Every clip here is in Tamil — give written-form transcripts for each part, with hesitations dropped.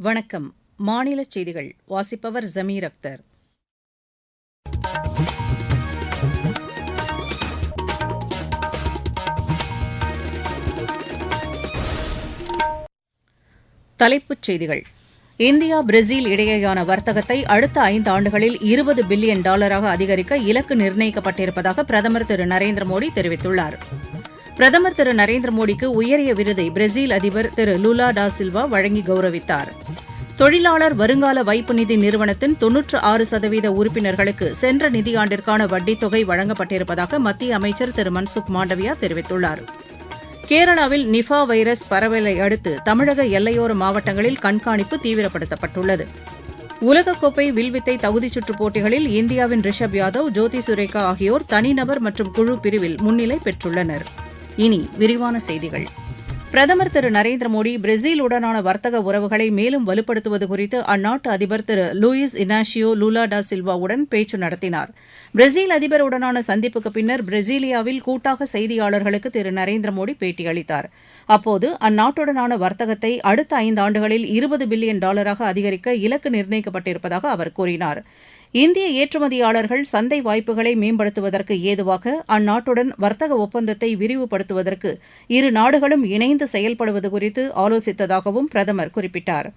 வணக்கம். மாநிலச் செய்திகள் வாசிப்பவர் ஜமீர் அக்தர். தலைப்புச் செய்திகள். இந்தியா பிரேசில் இடையேயான வர்த்தகத்தை அடுத்த 5 ஆண்டுகளில் $20 பில்லியன் அதிகரிக்க இலக்கு நிர்ணயிக்கப்பட்டிருப்பதாக பிரதமர் திரு நரேந்திர மோடி தெரிவித்துள்ளார். பிரதமர் திரு நரேந்திர மோடிக்கு உயரிய விருதை பிரேசில் அதிபர் திரு லுலா டா சில்வா வழங்கி கௌரவித்தார். தொழிலாளர் வருங்கால வைப்பு நிதி நிறுவனத்தின் 96% உறுப்பினர்களுக்கு சென்ற நிதியாண்டிற்கான வட்டித் தொகை வழங்கப்பட்டிருப்பதாக மத்திய அமைச்சர் திரு மன்சுக் மாண்டவியா தெரிவித்துள்ளார். கேரளாவில் நிஃபா வைரஸ் பரவலை அடுத்து தமிழக எல்லையோர மாவட்டங்களில் கண்காணிப்பு தீவிரப்படுத்தப்பட்டுள்ளது. உலகக்கோப்பை வில்வித்தை தகுதிச்சுற்றுப் போட்டிகளில் இந்தியாவின் ரிஷப் யாதவ், ஜோதி சுரேகா ஆகியோர் தனிநபர் மற்றும் குழு பிரிவில் முன்னிலை பெற்றுள்ளனர். இனி விரிவான செய்திகள். பிரதமர் திரு நரேந்திர மோடி பிரேசிலுடனான வர்த்தக உறவுகளை மேலும் வலுப்படுத்துவது குறித்து அந்நாட்டு அதிபர் திரு லூயிஸ் இனாஷியோ லுலா டா சில்வாவுடன் பேச்சு நடத்தினார். பிரேசில் அதிபருடனான சந்திப்புக்கு பின்னர் பிரேசிலியாவில் கூட்டாக செய்தியாளர்களுக்கு திரு நரேந்திர மோடி பேட்டியளித்தார். அப்போது அந்நாட்டுடனான வர்த்தகத்தை அடுத்த 5 ஆண்டுகளில் $20 பில்லியன் அதிகரிக்க இலக்கு நிர்ணயிக்கப்பட்டிருப்பதாக அவர் கூறினார். இந்திய ஏற்றுமதியாளர்கள் சந்தை வாய்ப்புகளை மேம்படுத்துவதற்கு ஏதுவாக அந்நாட்டுடன் வர்த்தக ஒப்பந்தத்தை விரிவுபடுத்துவதற்கு இரு நாடுகளும் இணைந்து செயல்படுவது குறித்து ஆலோசித்ததாகவும் பிரதமர் குறிப்பிட்டார்.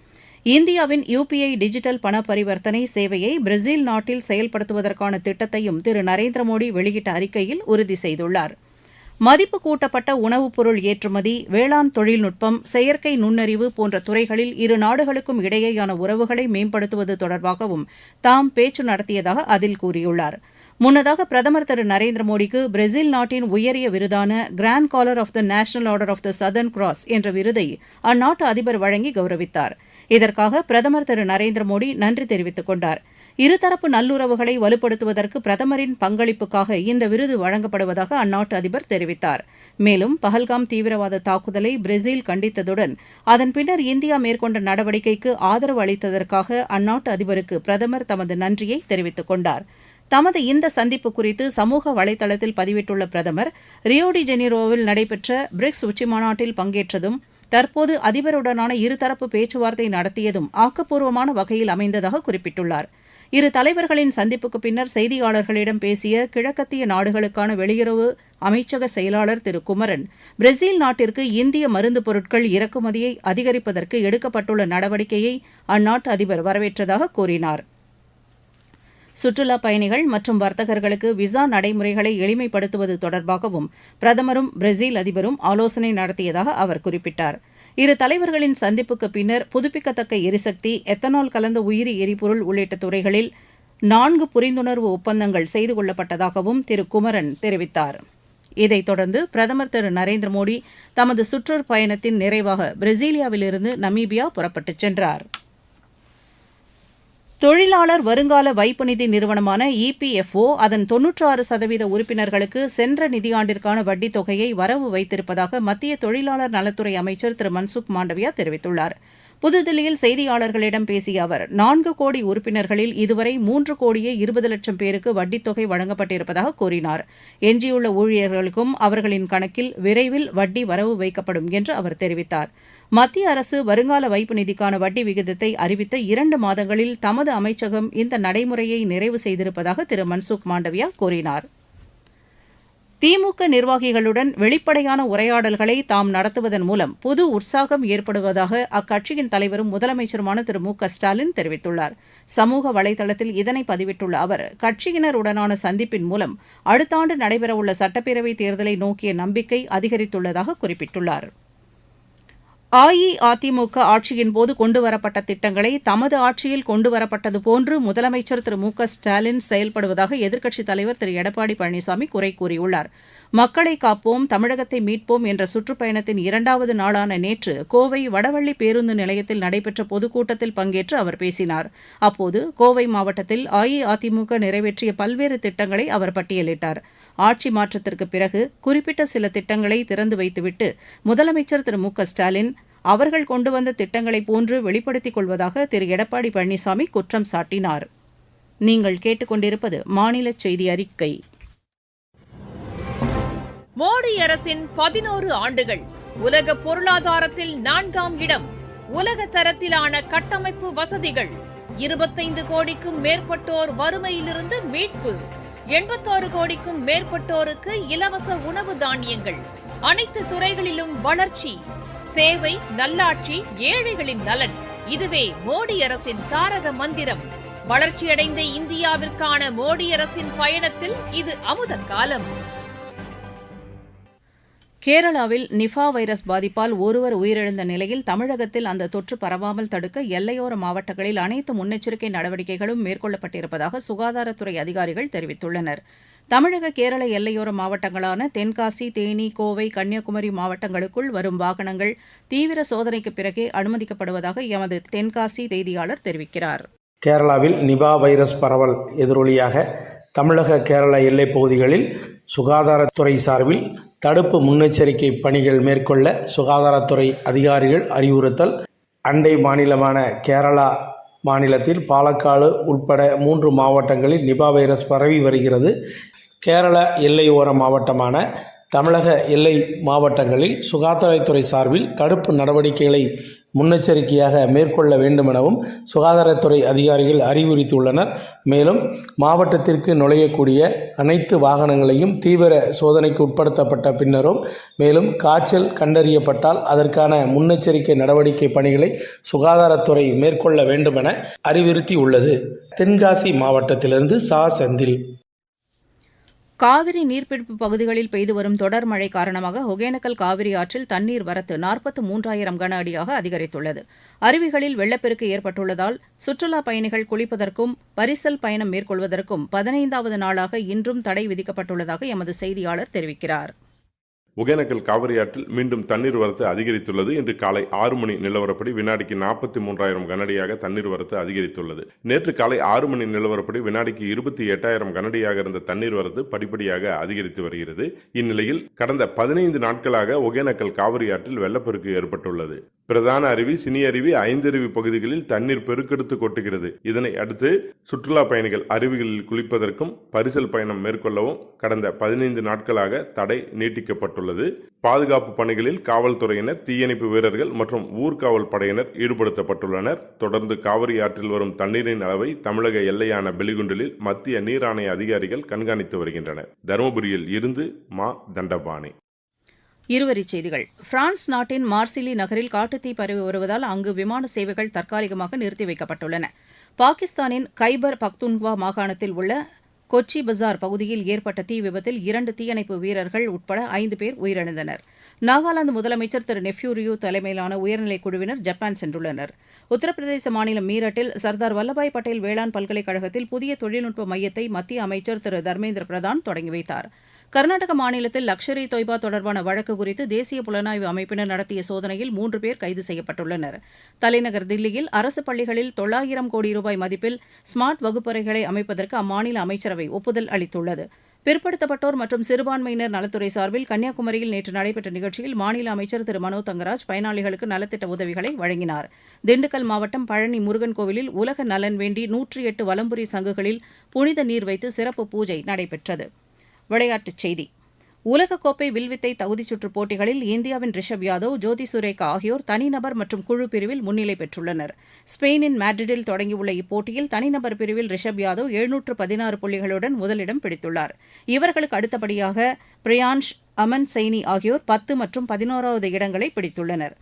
இந்தியாவின் UPI டிஜிட்டல் பண பரிவர்த்தனை சேவையை பிரேசில் நாட்டில் செயல்படுத்துவதற்கான திட்டத்தையும் திரு நரேந்திர மோடி வெளியிட்ட அறிக்கையில் உறுதி செய்துள்ளார். மதிப்பு கூட்டப்பட்ட உணவுப் பொருள் ஏற்றுமதி, வேளாண் தொழில்நுட்பம், செயற்கை நுண்ணறிவு போன்ற துறைகளில் இரு நாடுகளுக்கும் இடையேயான உறவுகளை மேம்படுத்துவது தொடர்பாகவும் தாம் பேச்சு நடத்தியதாக அதில் கூறியுள்ளார். முன்னதாக பிரதமர் திரு நரேந்திர மோடிக்கு பிரேசில் நாட்டின் உயரிய விருதான grand collar of the national order of the southern cross என்ற விருதை அந்நாட்டு அதிபர் வழங்கி கௌரவித்தார். இதற்காக பிரதமர் திரு நரேந்திர மோடி நன்றி தெரிவித்துக் கொண்டார். இருதரப்பு நல்லுறவுகளை வலுப்படுத்துவதற்கு பிரதமரின் பங்களிப்புக்காக இந்த விருது வழங்கப்படுவதாக அந்நாட்டு அதிபர் தெரிவித்தார். மேலும் பஹல்காம் தீவிரவாத தாக்குதலை பிரேசில் கண்டித்ததுடன் அதன் பின்னர் இந்தியா மேற்கொண்ட நடவடிக்கைக்கு ஆதரவு அளித்ததற்காக அந்நாட்டு அதிபருக்கு பிரதமர் தமது நன்றியை தெரிவித்துக் கொண்டார். தமது இந்த சந்திப்பு குறித்து சமூக வலைதளத்தில் பதிவிட்டுள்ள பிரதமர், ரியோ டி ஜெனீரோவில் நடைபெற்ற பிரிக்ஸ் உச்சிமாநாட்டில் பங்கேற்றதும் தற்போது அதிபருடனான இருதரப்பு பேச்சுவார்த்தை நடத்தியதும் ஆக்கப்பூர்வமான வகையில் அமைந்ததாக குறிப்பிட்டுள்ளார். இரு தலைவர்களின் சந்திப்புக்கு பின்னர் செய்தியாளர்களிடம் பேசிய கிழக்கத்திய நாடுகளுக்கான வெளியுறவு அமைச்சக செயலாளர் திரு குமரன், பிரேசில் நாட்டிற்கு இந்திய மருந்து பொருட்கள் இறக்குமதியை அதிகரிப்பதற்கு எடுக்கப்பட்டுள்ள நடவடிக்கையை அந்நாட்டு அதிபர் வரவேற்றதாக கூறினார். சுற்றுலாப் பயணிகள் மற்றும் வர்த்தகர்களுக்கு விசா நடைமுறைகளை எளிமைப்படுத்துவது தொடர்பாகவும் பிரதமரும் பிரேசில் அதிபரும் ஆலோசனை நடத்தியதாக அவர் குறிப்பிட்டார். இரு தலைவர்களின் சந்திப்புக்கு பின்னர் புதுப்பிக்கத்தக்க எரிசக்தி, எத்தனால் கலந்த உயிரி எரிபொருள் உள்ளிட்ட துறைகளில் 4 புரிந்துணர்வு ஒப்பந்தங்கள் செய்து கொள்ளப்பட்டதாகவும் திரு குமரன் தெரிவித்தார். இதைத் தொடர்ந்து பிரதமர் திரு நரேந்திர மோடி தமது சுற்றுப்பயணத்தின் நிறைவாக பிரேசிலியாவிலிருந்து நமீபியா புறப்பட்டுச் சென்றார். தொழிலாளர் வருங்கால வைப்பு நிதி நிறுவனமான EPFO அதன் 96% உறுப்பினர்களுக்கு சென்ற நிதியாண்டிற்கான வட்டித் தொகையை வரவு வைத்திருப்பதாக மத்திய தொழிலாளர் நலத்துறை அமைச்சர் திரு மன்சுக் மாண்டவியா தெரிவித்துள்ளார். புதுதில்லியில் செய்தியாளர்களிடம் பேசிய அவர், 4 கோடி உறுப்பினர்களில் இதுவரை 3 கோடியே 20 லட்சம் பேருக்கு வட்டித் தொகை வழங்கப்பட்டிருப்பதாக கூறினார். எஞ்சியுள்ள ஊழியர்களுக்கும் அவர்களின் கணக்கில் விரைவில் வட்டி வரவு வைக்கப்படும் என்று அவர் தெரிவித்தார். மத்திய அரசு வருங்கால வைப்பு நிதிக்கான வட்டி விகிதத்தை அறிவித்த 2 மாதங்களில் தமது அமைச்சகம் இந்த நடைமுறையை நிறைவு செய்திருப்பதாக திரு மன்சுக் மாண்டவியா கூறினார். திமுக நிர்வாகிகளுடன் வெளிப்படையான உரையாடல்களை தாம் நடத்துவதன் மூலம் புது உற்சாகம் ஏற்படுவதாக அக்கட்சியின் தலைவரும் முதலமைச்சருமான திரு மு.க.ஸ்டாலின் தெரிவித்துள்ளார். சமூக வலைதளத்தில் இதனை பதிவிட்டுள்ள அவர், கட்சியினருடனான சந்திப்பின் மூலம் அடுத்த ஆண்டு நடைபெறவுள்ள சட்டப்பேரவைத் தேர்தலை நோக்கிய நம்பிக்கை அதிகரித்துள்ளதாக குறிப்பிட்டுள்ளார். அஇஅதிமுக ஆட்சியின்போது கொண்டுவரப்பட்ட திட்டங்களை தமது ஆட்சியில் கொண்டுவரப்பட்டது போன்று முதலமைச்சர் திரு மு.க.ஸ்டாலின் செயல்படுவதாக எதிர்க்கட்சித் தலைவர் திரு எடப்பாடி பழனிசாமி குறை கூறியுள்ளார். மக்களை காப்போம், தமிழகத்தை மீட்போம் என்ற சுற்றுப்பயணத்தின் 2வது நாளான நேற்று கோவை வடவள்ளி பேருந்து நிலையத்தில் நடைபெற்ற பொதுக்கூட்டத்தில் பங்கேற்று அவர் பேசினார். அப்போது கோவை மாவட்டத்தில் அஇஅதிமுக நிறைவேற்றிய பல்வேறு திட்டங்களை அவர் பட்டியலிட்டார். ஆட்சி மாற்றத்திற்கு பிறகு குறிப்பிட்ட சில திட்டங்களை திறந்து வைத்துவிட்டு முதலமைச்சர் திரு மு.க.ஸ்டாலின் அவர்கள் கொண்டு வந்த திட்டங்களைப் போன்று வெளிப்படுத்திக் கொள்வதாக திரு எடப்பாடி பழனிசாமி குற்றம் சாட்டினார். நீங்கள் கேட்டுக்கொண்டிருப்பது மாநில செய்தி அறிக்கை. மோடி அரசின் 11 ஆண்டுகள் உலக பொருளாதாரத்தில் 4ஆம் இடம். உலக தரத்திலான கட்டமைப்பு வசதிகள், 25 கோடிக்கும் மேற்பட்டோர் வறுமையிலிருந்து மீட்பு, 86 கோடிக்கும் மேற்பட்டோருக்கு இலவச உணவு தானியங்கள், அனைத்து துறைகளிலும் வளர்ச்சி, சேவை, நல்லாட்சி, ஏழைகளின் நலன். இதுவே மோடி அரசின் தாரக மந்திரம். வளர்ச்சியடைந்த இந்தியாவிற்கான மோடி அரசின் பயணத்தில் இது அமுத காலம். கேரளாவில் நிஃபா வைரஸ் பாதிப்பால் ஒருவர் உயிரிழந்த நிலையில் தமிழகத்தில் அந்த தொற்று பரவாமல் தடுக்க எல்லையோர மாவட்டங்களில் அனைத்து முன்னெச்சரிக்கை நடவடிக்கைகளும் மேற்கொள்ளப்பட்டிருப்பதாக சுகாதாரத்துறை அதிகாரிகள் தெரிவித்துள்ளனர். தமிழக கேரள எல்லையோர மாவட்டங்களான தென்காசி, தேனி, கோவை, கன்னியாகுமரி மாவட்டங்களுக்குள் வரும் வாகனங்கள் தீவிர சோதனைக்கு பிறகே அனுமதிக்கப்படுவதாக எமது தென்காசி செய்தியாளர் தெரிவிக்கிறார். கேரளாவில் நிபா வைரஸ் பரவல் எதிரொலியாக தமிழக கேரள எல்லைப் பகுதிகளில் சுகாதாரத்துறை சார்பில் தடுப்பு முன்னெச்சரிக்கை பணிகள் மேற்கொள்ள சுகாதாரத்துறை அதிகாரிகள் அறிவுறுத்தல். அண்டை மாநிலமான கேரளா மாநிலத்தில் பாலக்காடு உட்பட 3 மாவட்டங்களில் நிபா வைரஸ் பரவி வருகிறது. கேரள எல்லையோர மாவட்டமான தமிழக எல்லை மாவட்டங்களில் சுகாதாரத்துறை சார்பில் தடுப்பு நடவடிக்கைகளை முன்னெச்சரிக்கையாக மேற்கொள்ள வேண்டுமெனவும் சுகாதாரத்துறை அதிகாரிகள் அறிவுறுத்தியுள்ளனர். மேலும் மாவட்டத்திற்கு நுழையக்கூடிய அனைத்து வாகனங்களையும் தீவிர சோதனைக்கு உட்படுத்தப்பட்ட பின்னரும் மேலும் காய்ச்சல் கண்டறியப்பட்டால் அதற்கான முன்னெச்சரிக்கை நடவடிக்கை பணிகளை சுகாதாரத்துறை மேற்கொள்ள வேண்டுமென அறிவுறுத்தியுள்ளது. தென்காசி மாவட்டத்திலிருந்து செந்தில். காவிரி நீர்பிடிப்பு பகுதிகளில் பெய்து வரும் தொடர் மழை காரணமாக ஒகேனக்கல் காவிரி ஆற்றில் தண்ணீர் வரத்து 43,000 கன அடியாக அதிகரித்துள்ளது. அருவிகளில் வெள்ளப்பெருக்கு ஏற்பட்டுள்ளதால் சுற்றுலாப் பயணிகள் குளிப்பதற்கும் பரிசல் பயணம் மேற்கொள்வதற்கும் 15வது நாளாக இன்றும் தடை விதிக்கப்பட்டுள்ளதாக எமது செய்தியாளர் தெரிவிக்கிறார். ஒகேனக்கல் காவிரி ஆற்றில் மீண்டும் தண்ணீர் வரத்து அதிகரித்துள்ளது. இன்று காலை 6 மணி நிலவரப்படி வினாடிக்கு 43,000 கனஅடியாக தண்ணீர் வரத்து அதிகரித்துள்ளது. நேற்று காலை 6 மணி நிலவரப்படி வினாடிக்கு 28,000 கனஅடியாக இருந்த தண்ணீர் வரத்து படிப்படியாக அதிகரித்து வருகிறது. இந்நிலையில் கடந்த 15 நாட்களாக ஒகேனக்கல் காவிரி ஆற்றில் வெள்ளப்பெருக்கு ஏற்பட்டுள்ளது. பிரதான அருவி, சினி அருவி, 5 அருவி பகுதிகளில் தண்ணீர் பெருக்கெடுத்து கொட்டுகிறது. இதனை அடுத்து சுற்றுலா பயணிகள் அருவிகளில் குளிப்பதற்கும் பரிசல் பயணம் மேற்கொள்ளவும் கடந்த 15 நாட்களாக தடை நீட்டிக்கப்பட்டுள்ளது. பாதுகாப்பு பணிகளில் காவல்துறையினர், தீயணைப்பு வீரர்கள் மற்றும் ஊர்காவல் படையினர் ஈடுபடுத்தப்பட்டுள்ளனர். தொடர்ந்து காவிரி ஆற்றில் வரும் தண்ணீரின் அளவை தமிழக எல்லையான பெலிகுண்டிலில் மத்திய நீர் ஆணைய அதிகாரிகள் கண்காணித்து வருகின்றனர். தருமபுரியில் இருந்து தண்டபாணி. இருவரிச் செய்திகள். பிரான்ஸ் நாட்டின் மார்சிலி நகரில் காட்டுத்தீ பரவி வருவதால் அங்கு விமான சேவைகள் தற்காலிகமாக நிறுத்தி வைக்கப்பட்டுள்ளன. பாகிஸ்தானின் கைபர் பக்துன்குவா மாகாணத்தில் உள்ள கொச்சி பஜார் பகுதியில் ஏற்பட்ட தீ விபத்தில் 2 தீயணைப்பு வீரர்கள் உட்பட 5 பேர் உயிரிழந்தனர். நாகாலாந்து முதலமைச்சர் திரு நெஃப்யூ ரியோ தலைமையிலான உயர்நிலைக் குழுவினர் ஜப்பான் சென்றுள்ளனர். உத்தரப்பிரதேச மாநிலம் மீரட்டில் சர்தார் வல்லபாய் பட்டேல் வேளாண் பல்கலைக்கழகத்தில் புதிய தொழில்நுட்ப மையத்தை மத்திய அமைச்சர் திரு தர்மேந்திர பிரதான் தொடங்கி வைத்தார். கர்நாடக மாநிலத்தில் லக்ஷர் இ தொய்பா தொடர்பான வழக்கு குறித்து தேசிய புலனாய்வு அமைப்பினர் நடத்திய சோதனையில் 3 பேர் கைது செய்யப்பட்டுள்ளனர். தலைநகர் தில்லியில் அரசு பள்ளிகளில் 900 கோடி ரூபாய் மதிப்பில் ஸ்மார்ட் வகுப்பறைகளை அமைப்பதற்கு அம்மாநில அமைச்சரவை ஒப்புதல் அளித்துள்ளது. பிற்படுத்தப்பட்டோர் மற்றும் சிறுபான்மையினர் நலத்துறை சார்பில் கன்னியாகுமரியில் நேற்று நடைபெற்ற நிகழ்ச்சியில் மாநில அமைச்சர் திரு மனோ தங்கராஜ் பயனாளிகளுக்கு நலத்திட்ட உதவிகளை வழங்கினார். திண்டுக்கல் மாவட்டம் பழனி முருகன் கோவிலில் உலக நலன் வேண்டி 108 வலம்புரி சங்குகளில் புனித நீர் வைத்து சிறப்பு பூஜை நடைபெற்றது. விளையாட்டுச் செய்தி. உலகக்கோப்பை வில்வித்தை தகுதிச் சுற்றுப் போட்டிகளில் இந்தியாவின் ரிஷப் யாதவ், ஜோதி சுரேகா ஆகியோர் தனிநபர் மற்றும் குழு பிரிவில் முன்னிலை பெற்றுள்ளனர். ஸ்பெயினின் மேட்ரிடில் தொடங்கியுள்ள இப்போட்டியில் தனிநபர் பிரிவில் ரிஷப் யாதவ் 716 புள்ளிகளுடன் முதலிடம் பிடித்துள்ளார். இவர்களுக்கு அடுத்தபடியாக பிரியான்ஷ், அமன் சைனி ஆகியோர் 10 மற்றும் 11வது இடங்களை பிடித்துள்ளனர்.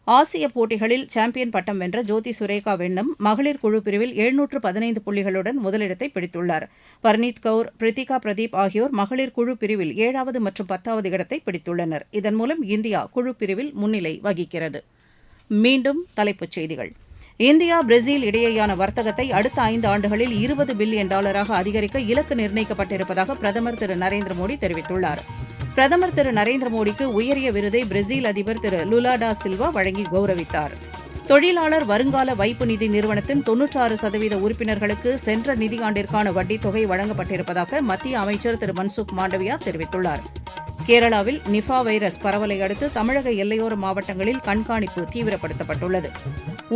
ஆசிய போட்டிகளில் சாம்பியன் பட்டம் வென்ற ஜோதி சுரேகா வெண்ணம் மகளிர் குழு பிரிவில் 715 புள்ளிகளுடன் முதலிடத்தை பிடித்துள்ளார். பர்னீத் கவுர், பிரித்திகா பிரதீப் ஆகியோர் மகளிர் குழு பிரிவில் 7வது மற்றும் 10வது இடத்தை பிடித்துள்ளனர். இதன் மூலம் இந்தியா குழு பிரிவில் முன்னிலை வகிக்கிறது. மீண்டும் தலைப்புச் செய்திகள். இந்தியா பிரேசில் இடையேயான வர்த்தகத்தை அடுத்த 5 ஆண்டுகளில் $20 பில்லியன் அதிகரிக்க இலக்கு நிர்ணயிக்கப்பட்டிருப்பதாக பிரதமர் திரு நரேந்திர மோடி தெரிவித்துள்ளார். பிரதமர் திரு நரேந்திர மோடிக்கு உயரிய விருதை பிரேசில் அதிபர் திரு லுலா டா சில்வா வழங்கி கௌரவித்தார். தொழிலாளர் வருங்கால வைப்பு நிதி நிறுவனத்தின் 96% உறுப்பினர்களுக்கு சென்ற நிதியாண்டிற்கான வட்டித் தொகை வழங்கப்பட்டிருப்பதாக மத்திய அமைச்சர் திரு மன்சுக் மாண்டவியா தெரிவித்துள்ளார். கேரளாவில் நிஃபா வைரஸ் பரவலை அடுத்து தமிழக எல்லையோர மாவட்டங்களில் கண்காணிப்பு தீவிரப்படுத்தப்பட்டுள்ளது.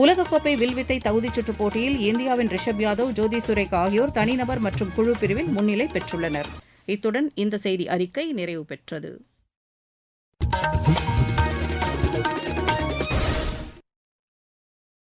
உலகக்கோப்பை வில்வித்தை தகுதிச் சுற்றுப் போட்டியில் இந்தியாவின் ரிஷப் யாதவ், ஜோதி சுரேகா ஆகியோர் தனிநபர் மற்றும் குழு பிரிவில் முன்னிலை பெற்றுள்ளனர். இத்துடன் இந்த செய்தி அறிக்கை நிறைவு பெற்றது.